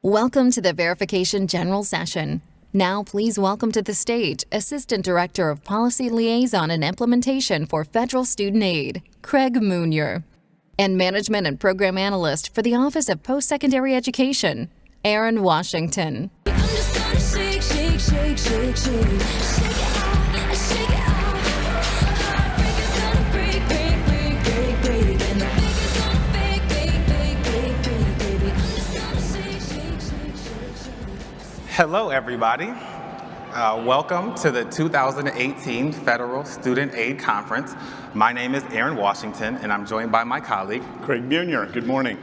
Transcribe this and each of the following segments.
Welcome to the Verification General Session. Now, please welcome to the stage Assistant Director of Policy Liaison and Implementation for Federal Student Aid, Craig Moonier, and Management and Program Analyst for the Office of Post-Secondary Education, Aaron Washington. I'm just gonna shake, shake, shake, shake, shake. Shake it off, shake it off. Heartbreak is gonna break, break, break, break, break. And the fake is gonna fake, fake, fake, fake, fake, baby. I'm just gonna shake, shake, shake, shake, shake. Hello, everybody. Welcome to the 2018 Federal Student Aid Conference. My name is Aaron Washington, and I'm joined by my colleague, Craig Moonier. Good morning.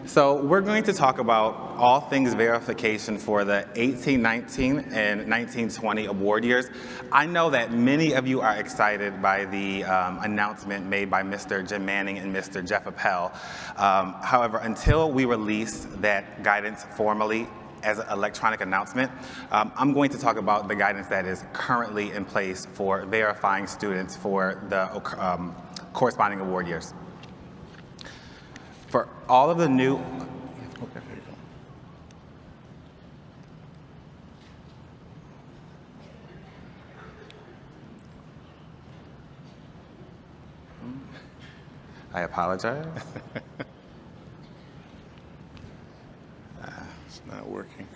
So we're going to talk about all things verification for the 18-19 and 19-20 award years. I know that many of you are excited by the announcement made by Mr. Jim Manning and Mr. Jeff Appel. However, until we release that guidance formally as an electronic announcement, I'm going to talk about the guidance that is currently in place for verifying students for the corresponding award years. For all of the new, I apologize. It's not working.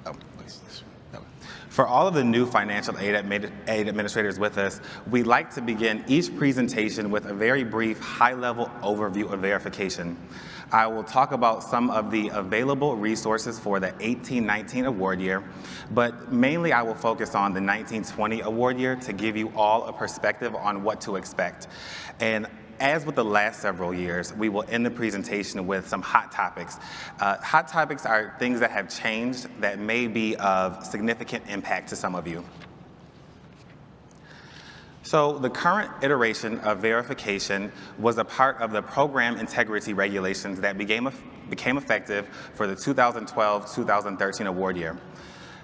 Oh, what's this one? For all of the new financial aid administrators with us, we like to begin each presentation with a very brief, high-level overview of verification. I will talk about some of the available resources for the 18-19 award year, but mainly I will focus on the 19-20 award year to give you all a perspective on what to expect. And as with the last several years, we will end the presentation with some hot topics. Hot topics are things that have changed that may be of significant impact to some of you. So the current iteration of verification was a part of the program integrity regulations that became effective for the 2012-2013 award year.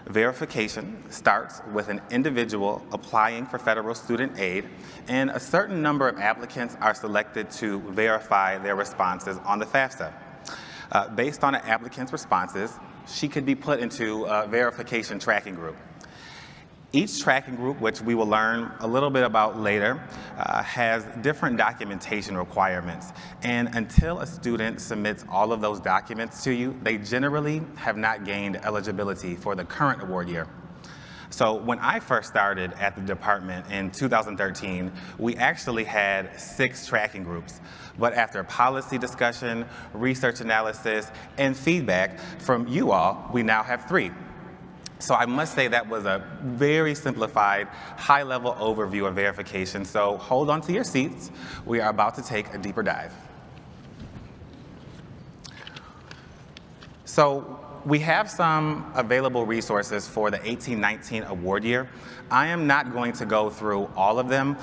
Verification starts with an individual applying for federal student aid, and a certain number of applicants are selected to verify their responses on the FAFSA. Based on an applicant's responses, she could be put into a verification tracking group. Each tracking group, which we will learn a little bit about later, has different documentation requirements. And until a student submits all of those documents to you, they generally have not gained eligibility for the current award year. So when I first started at the department in 2013, we actually had 6 tracking groups. But after policy discussion, research analysis, and feedback from you all, we now have 3. So I must say that was a very simplified, high-level overview of verification. So hold on to your seats. We are about to take a deeper dive. So we have some available resources for the 18-19 award year. I am not going to go through all of them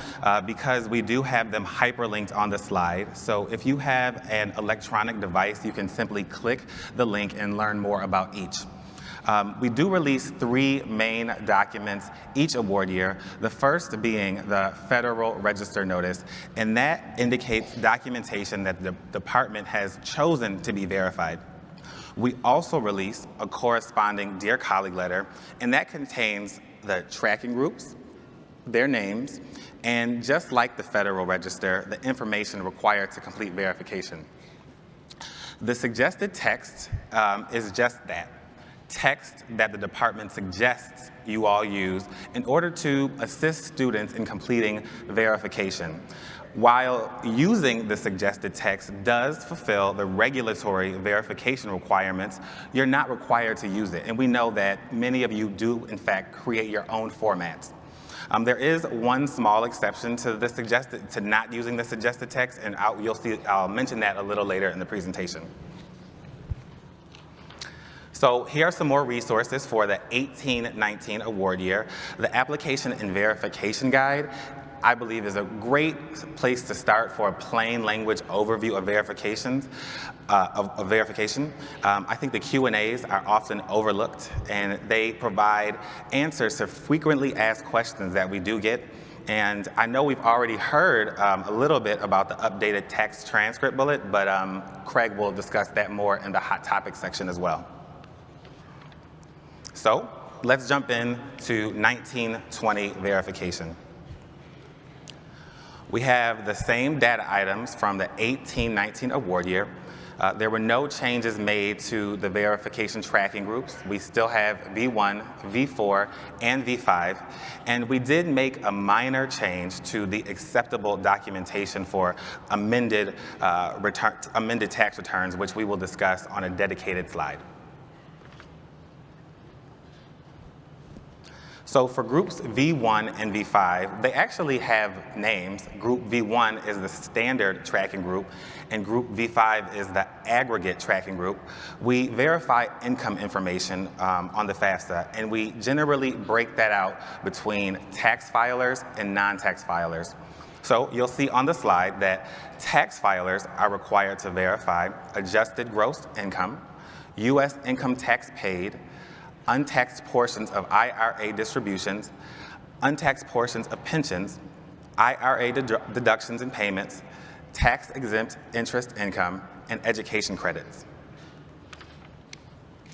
because we do have them hyperlinked on the slide. So if you have an electronic device, you can simply click the link and learn more about each. We do release 3 main documents each award year, the first being the Federal Register Notice, and that indicates documentation that the department has chosen to be verified. We also release a corresponding Dear Colleague letter, and that contains the tracking groups, their names, and just like the Federal Register, the information required to complete verification. The suggested text is just that. Text that the department suggests you all use in order to assist students in completing verification. While using the suggested text does fulfill the regulatory verification requirements, you're not required to use it. And we know that many of you do, in fact, create your own formats. There is one small exception to not using the suggested text, and I'll mention that a little later in the presentation. So here are some more resources for the 18-19 award year. The Application and Verification Guide, I believe, is a great place to start for a plain language overview of verification. I think the Q&As are often overlooked, and they provide answers to frequently asked questions that we do get. And I know we've already heard a little bit about the updated tax transcript bullet, but Craig will discuss that more in the hot topics section as well. So let's jump into 1920 verification. We have the same data items from the 18-19 award year. There were no changes made to the verification tracking groups. We still have V1, V4, and V5, and we did make a minor change to the acceptable documentation for amended tax returns, which we will discuss on a dedicated slide. So for groups V1 and V5, they actually have names. Group V1 is the standard tracking group, and group V5 is the aggregate tracking group. We verify income information on the FAFSA, and we generally break that out between tax filers and non-tax filers. So you'll see on the slide that tax filers are required to verify adjusted gross income, U.S. income tax paid, untaxed portions of IRA distributions, untaxed portions of pensions, IRA deductions and payments, tax-exempt interest income, and education credits.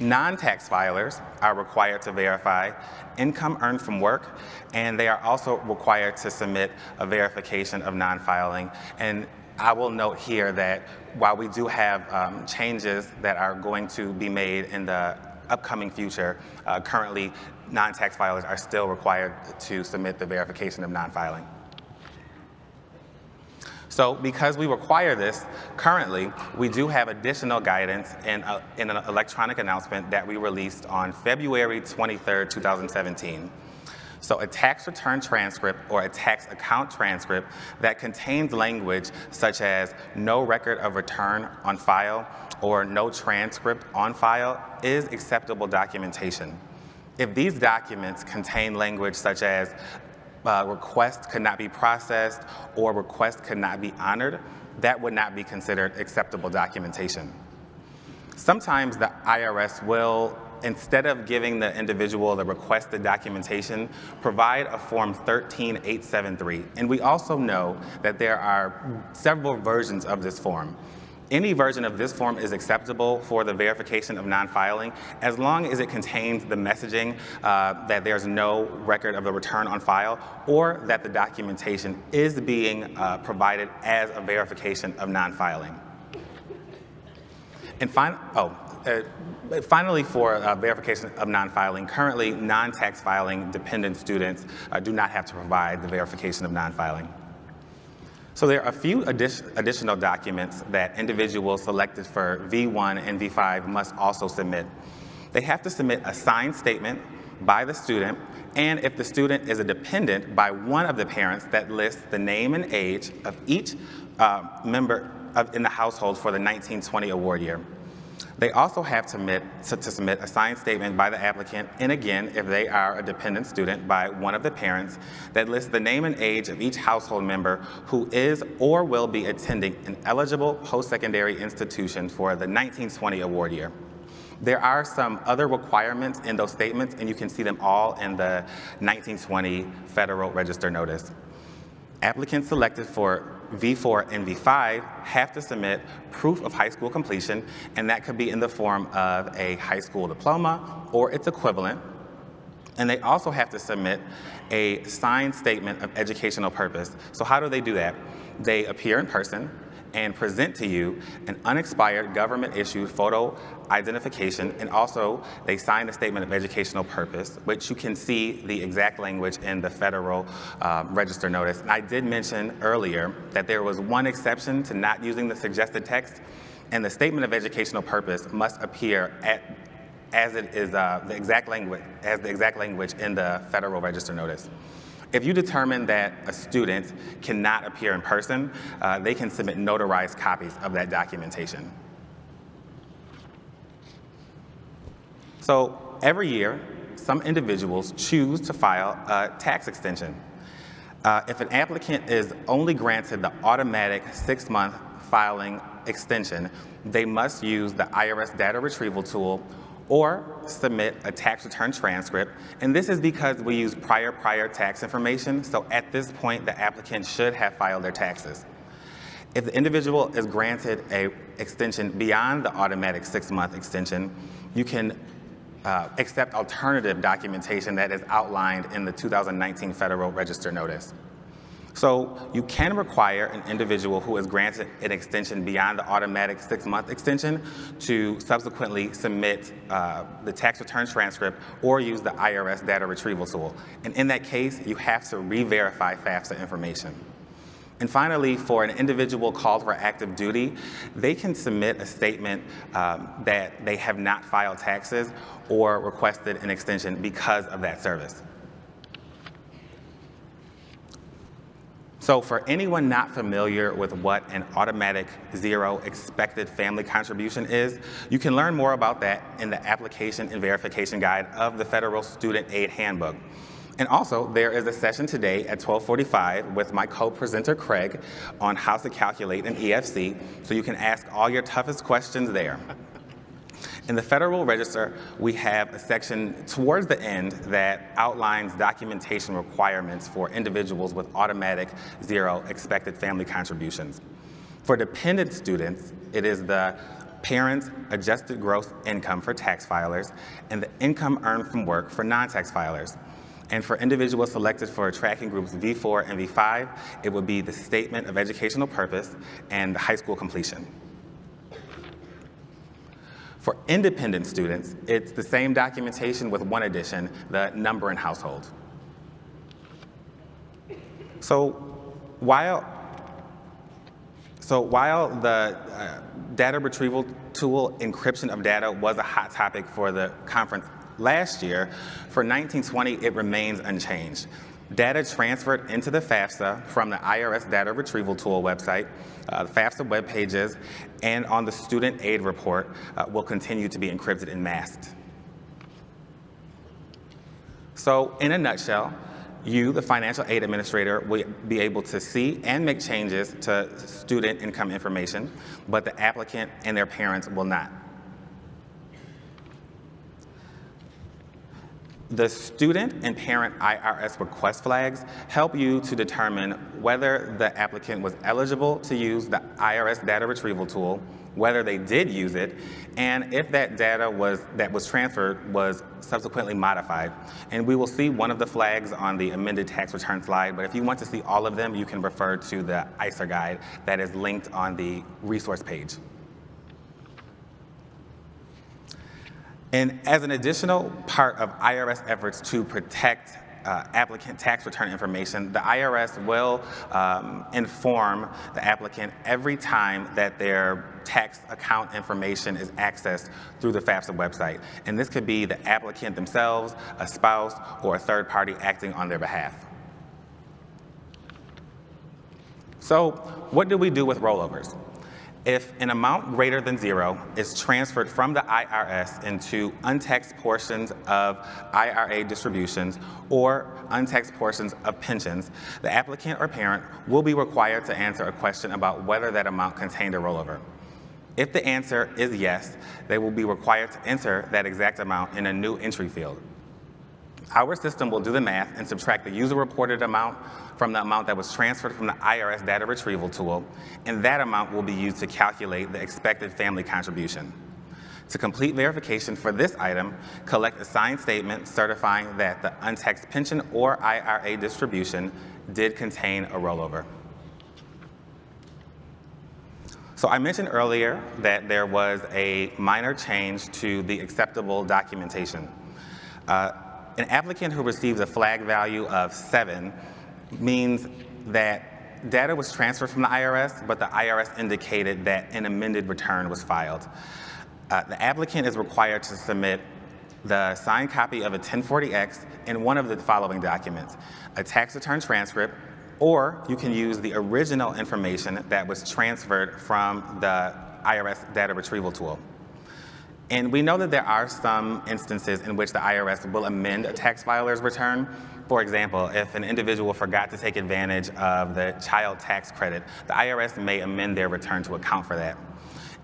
Non-tax filers are required to verify income earned from work, and they are also required to submit a verification of non-filing. And I will note here that while we do have changes that are going to be made in the upcoming future, currently non-tax filers are still required to submit the verification of non-filing. So because we require this, currently we do have additional guidance in an electronic announcement that we released on February 23rd, 2017. So a tax return transcript or a tax account transcript that contains language such as no record of return on file or no transcript on file is acceptable documentation. If these documents contain language such as request could not be processed or request could not be honored, that would not be considered acceptable documentation. Sometimes the IRS will, instead of giving the individual the requested documentation, provide a Form 13873. And we also know that there are several versions of this form. Any version of this form is acceptable for the verification of non-filing as long as it contains the messaging that there's no record of the return on file or that the documentation is being provided as a verification of non-filing. And finally, for verification of non-filing, currently non-tax filing dependent students do not have to provide the verification of non-filing. So there are a few additional documents that individuals selected for V1 and V5 must also submit. They have to submit a signed statement by the student, and if the student is a dependent, by one of the parents that lists the name and age of each member in the household for the 1920 award year. They also have to submit a signed statement by the applicant, and again, if they are a dependent student, by one of the parents that lists the name and age of each household member who is or will be attending an eligible post-secondary institution for the 1920 award year. There are some other requirements in those statements, and you can see them all in the 1920 Federal Register Notice. Applicants selected for V4 and V5 have to submit proof of high school completion, and that could be in the form of a high school diploma or its equivalent. And they also have to submit a signed statement of educational purpose. So how do they do that? They appear in person and present to you an unexpired government-issued photo identification, and also they sign a statement of educational purpose, which you can see the exact language in the Federal Register Notice. And I did mention earlier that there was one exception to not using the suggested text, and the statement of educational purpose must appear as the exact language in the Federal Register Notice. If you determine that a student cannot appear in person, they can submit notarized copies of that documentation. So every year, some individuals choose to file a tax extension. If an applicant is only granted the automatic 6-month filing extension, they must use the IRS data retrieval tool or submit a tax return transcript. And this is because we use prior tax information, so at this point, the applicant should have filed their taxes. If the individual is granted an extension beyond the automatic 6-month extension, you can accept alternative documentation that is outlined in the 2019 Federal Register Notice. So you can require an individual who is granted an extension beyond the automatic 6-month extension to subsequently submit the tax return transcript or use the IRS data retrieval tool. And in that case, you have to re-verify FAFSA information. And finally, for an individual called for active duty, they can submit a statement that they have not filed taxes or requested an extension because of that service. So for anyone not familiar with what an automatic zero expected family contribution is, you can learn more about that in the application and verification guide of the Federal Student Aid Handbook. And also, there is a session today at 12:45 with my co-presenter Craig on how to calculate an EFC, so you can ask all your toughest questions there. In the Federal Register, we have a section towards the end that outlines documentation requirements for individuals with automatic zero expected family contributions. For dependent students, it is the parent's adjusted gross income for tax filers and the income earned from work for non-tax filers. And for individuals selected for tracking groups V4 and V5, it would be the statement of educational purpose and the high school completion. For independent students, it's the same documentation with one addition, the number and household. So while the data retrieval tool encryption of data was a hot topic for the conference last year, for 1920 it remains unchanged. Data transferred into the FAFSA from the IRS data retrieval tool website, the FAFSA web pages, and on the student aid report will continue to be encrypted and masked. So in a nutshell, you, the financial aid administrator, will be able to see and make changes to student income information, but the applicant and their parents will not. The student and parent IRS request flags help you to determine whether the applicant was eligible to use the IRS data retrieval tool, whether they did use it, and if that data that was transferred was subsequently modified. And we will see one of the flags on the amended tax return slide, but if you want to see all of them, you can refer to the ICER guide that is linked on the resource page. And as an additional part of IRS efforts to protect applicant tax return information, the IRS will inform the applicant every time that their tax account information is accessed through the FAFSA website. And this could be the applicant themselves, a spouse, or a third party acting on their behalf. So what do we do with rollovers? If an amount greater than zero is transferred from the IRS into untaxed portions of IRA distributions or untaxed portions of pensions, the applicant or parent will be required to answer a question about whether that amount contained a rollover. If the answer is yes, they will be required to enter that exact amount in a new entry field. Our system will do the math and subtract the user-reported amount from the amount that was transferred from the IRS data retrieval tool, and that amount will be used to calculate the expected family contribution. To complete verification for this item, collect a signed statement certifying that the untaxed pension or IRA distribution did contain a rollover. So I mentioned earlier that there was a minor change to the acceptable documentation. An applicant who receives a flag value of 7 means that data was transferred from the IRS, but the IRS indicated that an amended return was filed. The applicant is required to submit the signed copy of a 1040X and one of the following documents: a tax return transcript, or you can use the original information that was transferred from the IRS data retrieval tool. And we know that there are some instances in which the IRS will amend a tax filer's return. For example, if an individual forgot to take advantage of the child tax credit, the IRS may amend their return to account for that.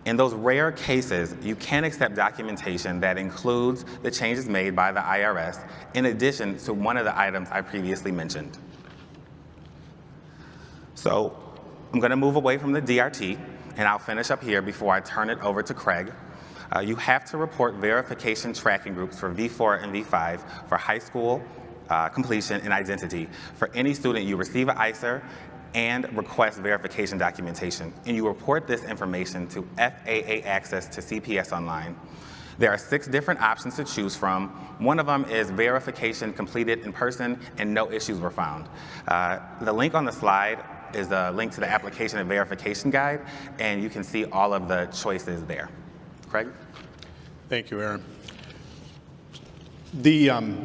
In those rare cases, you can accept documentation that includes the changes made by the IRS in addition to one of the items I previously mentioned. So I'm going to move away from the DRT, and I'll finish up here before I turn it over to Craig. You have to report verification tracking groups for V4 and V5 for high school completion and identity for any student you receive an ICER and request verification documentation. And you report this information to FAA Access to CPS Online. There are 6 different options to choose from. One of them is verification completed in person and no issues were found. The link on the slide is a link to the application and verification guide, and you can see all of the choices there. Craig? Thank you, Aaron.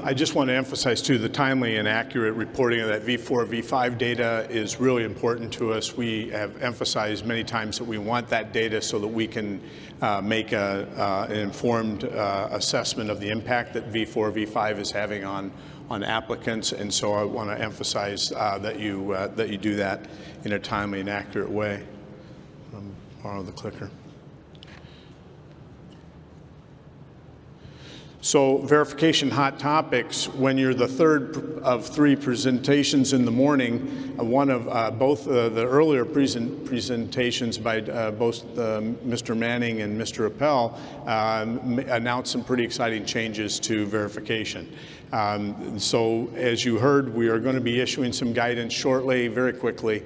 I just want to emphasize, too, the timely and accurate reporting of that V4, V5 data is really important to us. We have emphasized many times that we want that data so that we can make an informed assessment of the impact that V4, V5 is having on applicants, and so I want to emphasize that you do that in a timely and accurate way. Borrow the clicker. So verification hot topics, when you're the third of 3 presentations in the morning, one of both the earlier presentations by both Mr. Manning and Mr. Appel announced some pretty exciting changes to verification. So as you heard, we are going to be issuing some guidance shortly, very quickly,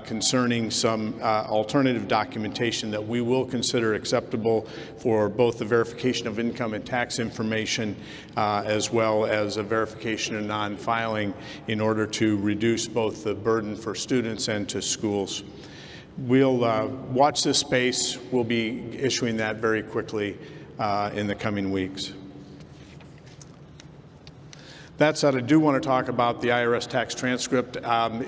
concerning some alternative documentation that we will consider acceptable for both the verification of income and tax information, as well as a verification of non-filing, in order to reduce both the burden for students and to schools. We'll watch this space. We'll be issuing that very quickly in the coming weeks. That said, I do want to talk about the IRS tax transcript.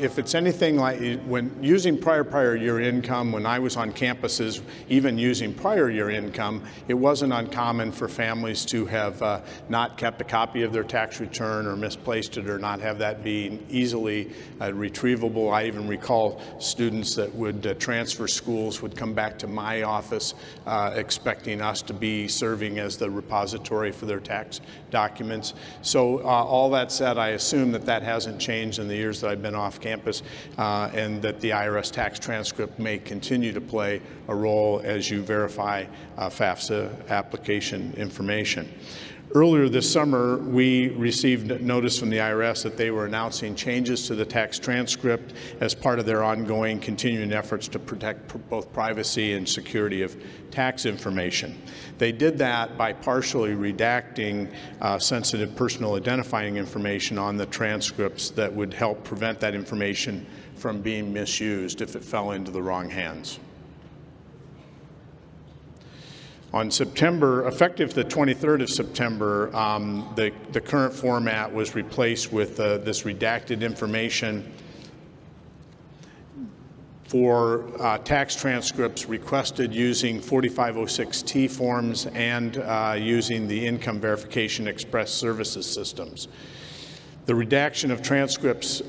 If it's anything like when using prior year income, when I was on campuses, even using prior year income, it wasn't uncommon for families to have not kept a copy of their tax return or misplaced it or not have that be easily retrievable. I even recall students that would transfer schools would come back to my office expecting us to be serving as the repository for their tax documents. So all that said, I assume that that hasn't changed in the years that I've been off campus, and that the IRS tax transcript may continue to play a role as you verify FAFSA application information. Earlier this summer, we received notice from the IRS that they were announcing changes to the tax transcript as part of their ongoing continuing efforts to protect both privacy and security of tax information. They did that by partially redacting sensitive personal identifying information on the transcripts that would help prevent that information from being misused if it fell into the wrong hands. On September, effective the 23rd of September, the current format was replaced with this redacted information for tax transcripts requested using 4506T forms and using the Income Verification Express Services systems. The redaction of transcripts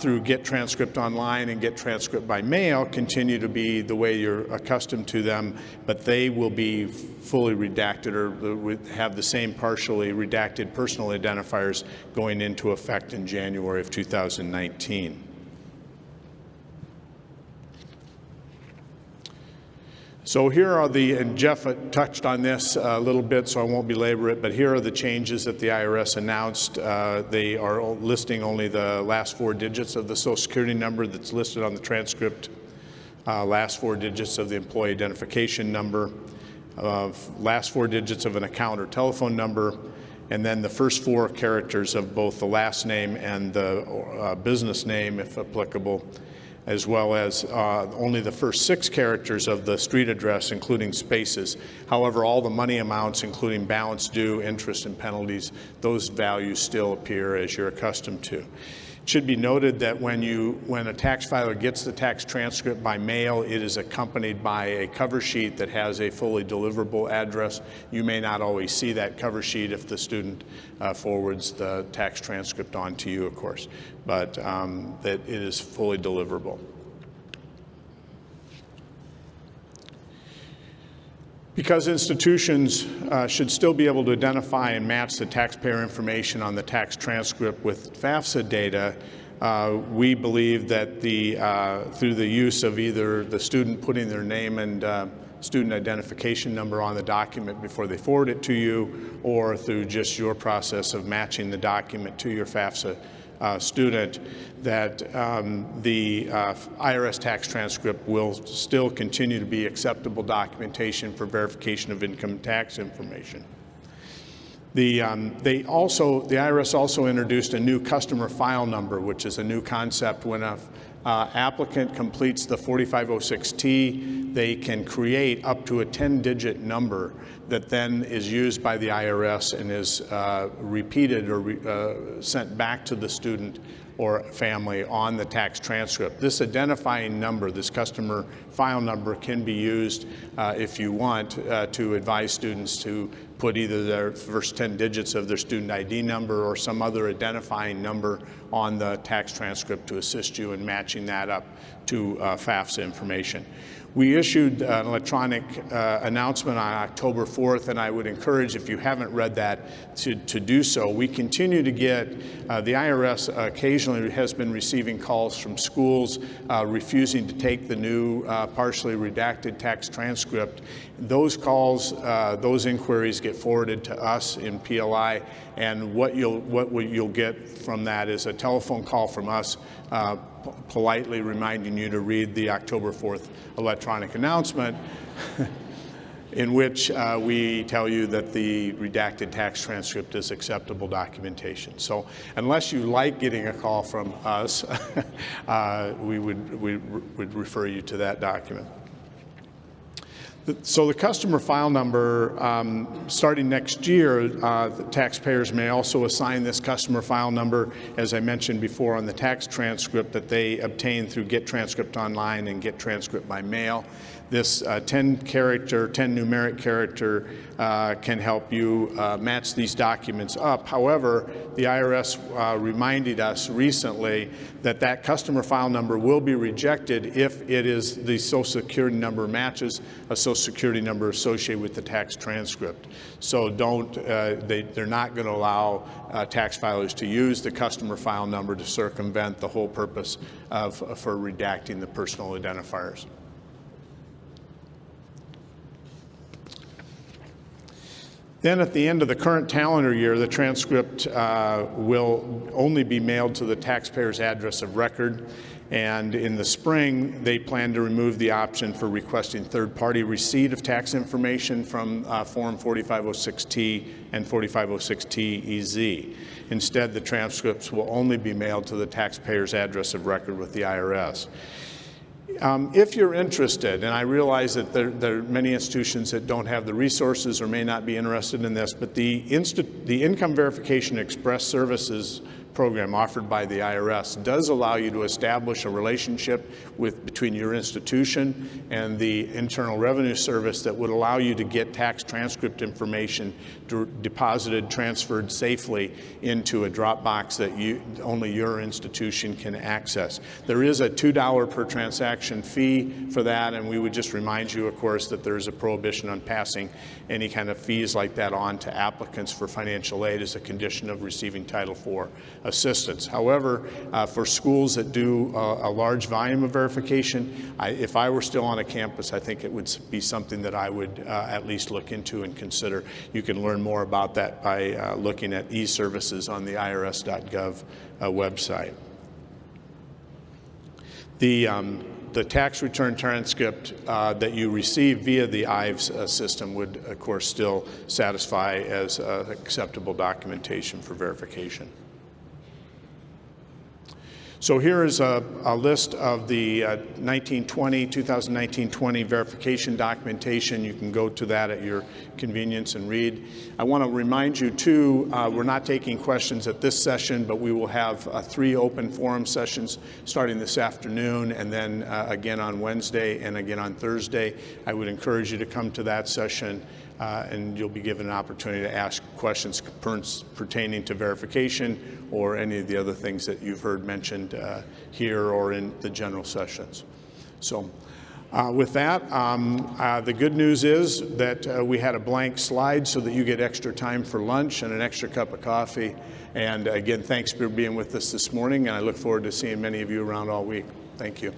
through Get Transcript Online and Get Transcript by Mail continue to be the way you're accustomed to them, but they will be fully redacted or have the same partially redacted personal identifiers going into effect in January of 2019. So here are and Jeff touched on this a little bit, so I won't belabor it, but here are the changes that the IRS announced. They are listing only the last 4 digits of the Social Security number that's listed on the transcript, last 4 digits of the employee identification number, last 4 digits of an account or telephone number, and then the first 4 characters of both the last name and the business name, if applicable, as well as only the first 6 characters of the street address, including spaces. However, all the money amounts, including balance due, interest, and penalties, those values still appear as you're accustomed to. It should be noted that when a tax filer gets the tax transcript by mail, it is accompanied by a cover sheet that has a fully deliverable address. You may not always see that cover sheet if the student forwards the tax transcript on to you, of course, but that it is fully deliverable. Because institutions should still be able to identify and match the taxpayer information on the tax transcript with FAFSA data, we believe that through the use of either the student putting their name and student identification number on the document before they forward it to you, or through just your process of matching the document to your FAFSA student, that the IRS tax transcript will still continue to be acceptable documentation for verification of income tax information. The IRS also introduced a new customer file number, which is a new concept. When an applicant completes the 4506T, they can create up to a 10-digit number that then is used by the IRS and is repeated or sent back to the student or family on the tax transcript. This identifying number, this customer file number, can be used if you want to advise students to put either their first 10 digits of their student ID number or some other identifying number on the tax transcript to assist you in matching that up to FAFSA information. We issued an electronic announcement on October 4th, and I would encourage, if you haven't read that, to do so. We continue to get, the IRS occasionally has been receiving calls from schools refusing to take the new partially redacted tax transcript. Those calls, those inquiries get forwarded to us in PLI, and what you'll get from that is a telephone call from us politely reminding you to read the October 4th electronic announcement in which we tell you that the redacted tax transcript is acceptable documentation. So unless you like getting a call from us, we would refer you to that document. So the customer file number, starting next year, the taxpayers may also assign this customer file number, as I mentioned before, on the tax transcript that they obtain through Get Transcript Online and Get Transcript by mail. This 10 numeric character can help you match these documents up. However, the IRS reminded us recently that that customer file number will be rejected if it is the Social Security number matches a Social Security number associated with the tax transcript. So they're not going to allow tax filers to use the customer file number to circumvent the whole purpose for redacting the personal identifiers. Then at the end of the current calendar year, the transcript will only be mailed to the taxpayer's address of record. And in the spring, they plan to remove the option for requesting third-party receipt of tax information from Form 4506T and 4506T-EZ. Instead, the transcripts will only be mailed to the taxpayer's address of record with the IRS. If you're interested, and I realize that there are many institutions that don't have the resources or may not be interested in this, but the Income Verification Express Services program offered by the IRS does allow you to establish a relationship between your institution and the Internal Revenue Service that would allow you to get tax transcript information deposited, transferred safely into a Dropbox that only your institution can access. There is a $2 per transaction fee for that, and we would just remind you, of course, that there is a prohibition on passing any kind of fees like that on to applicants for financial aid as a condition of receiving Title IV assistance. However, for schools that do a large volume of verification, if I were still on a campus, I think it would be something that I would at least look into and consider. You can learn more about that by looking at e-services on the irs.gov website. The tax return transcript that you receive via the IVES system would, of course, still satisfy as acceptable documentation for verification. So here is a list of the 2019-20 verification documentation. You can go to that at your convenience and read. I want to remind you too, we're not taking questions at this session, but we will have 3 open forum sessions starting this afternoon, and then again on Wednesday and again on Thursday. I would encourage you to come to that session. And you'll be given an opportunity to ask questions pertaining to verification or any of the other things that you've heard mentioned here or in the general sessions. So With that, the good news is that we had a blank slide so that you get extra time for lunch and an extra cup of coffee. And again, thanks for being with us this morning, and I look forward to seeing many of you around all week. Thank you.